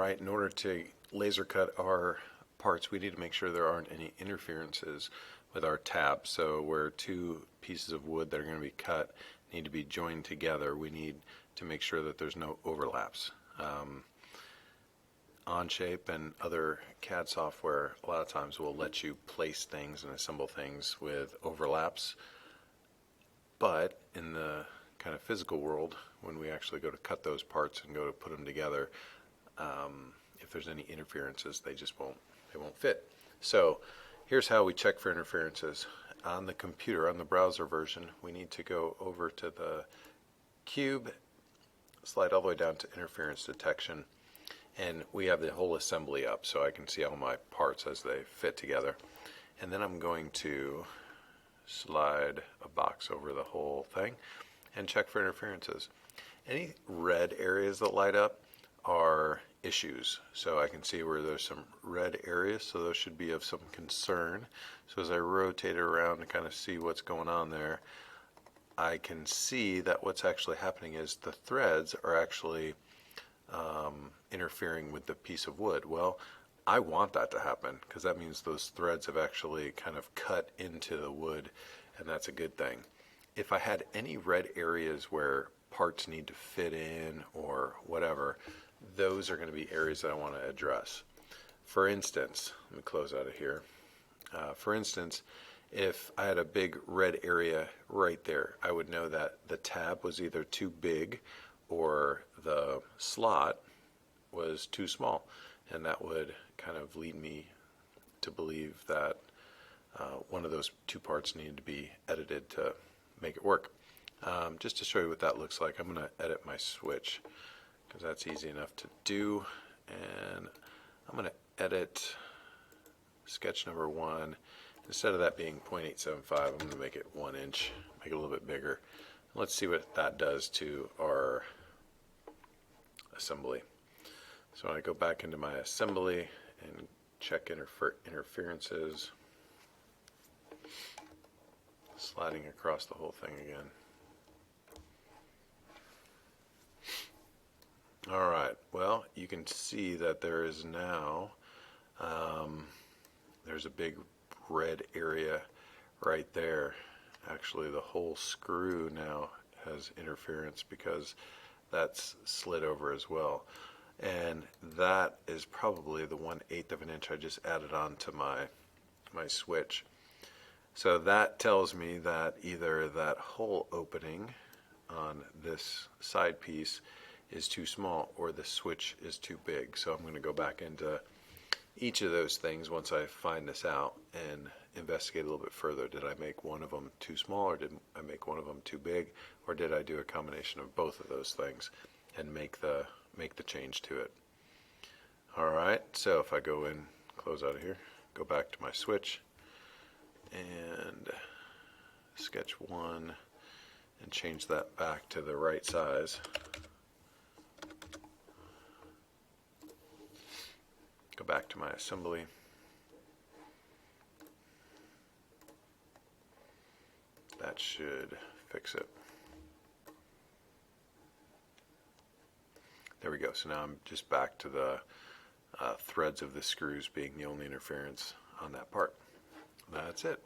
Alright, in order to laser cut our parts, we need to make sure there aren't any interferences with our tab. So where two pieces of wood that are going to be cut need to be joined together, we need to make sure that there's no overlaps. Onshape and other CAD software a lot of times will let you place things and assemble things with overlaps, but in the kind of physical world, when we actually go to cut those parts and go to put them together, if there's any interferences, they won't fit. So here's how we check for interferences. On the computer, on the browser version, we need to go over to the cube, slide all the way down to interference detection, and we have the whole assembly up so I can see all my parts as they fit together. And then I'm going to slide a box over the whole thing and check for interferences. Any red areas that light up are issues. So I can see where there's some red areas, so those should be of some concern. So as I rotate it around to kind of see what's going on there, I can see that what's actually happening is the threads are actually interfering with the piece of wood. Well, I want that to happen because that means those threads have actually kind of cut into the wood, and that's a good thing. If I had any red areas where parts need to fit in or whatever, those are going to be areas that I want to address. For instance, let me close out of here. For instance, if I had a big red area right there, I would know that the tab was either too big or the slot was too small, and that would kind of lead me to believe that one of those two parts needed to be edited to make it work. Just to show you what that looks like, I'm going to edit my switch because that's easy enough to do, and I'm going to edit sketch number 1. Instead of that being 0.875, I'm going to make it 1 inch, make it a little bit bigger. Let's see what that does to our assembly. So I go back into my assembly and check interferences, sliding across the whole thing again. Alright, well, you can see that there is now, there's a big red area right there. Actually, the whole screw now has interference because that's slid over as well. And that is probably the 1/8 of an inch I just added on to my switch. So that tells me that either that hole opening on this side piece is too small or the switch is too big. So I'm going to go back into each of those things once I find this out and investigate a little bit further. Did I make one of them too small, or did I make one of them too big, or did I do a combination of both of those things and make the change to it? Alright, so if I go in, close out of here, go back to my switch and sketch 1 and change that back to the right size. Go back to my assembly. That should fix it. There we go. So now I'm just back to the threads of the screws being the only interference on that part. That's it.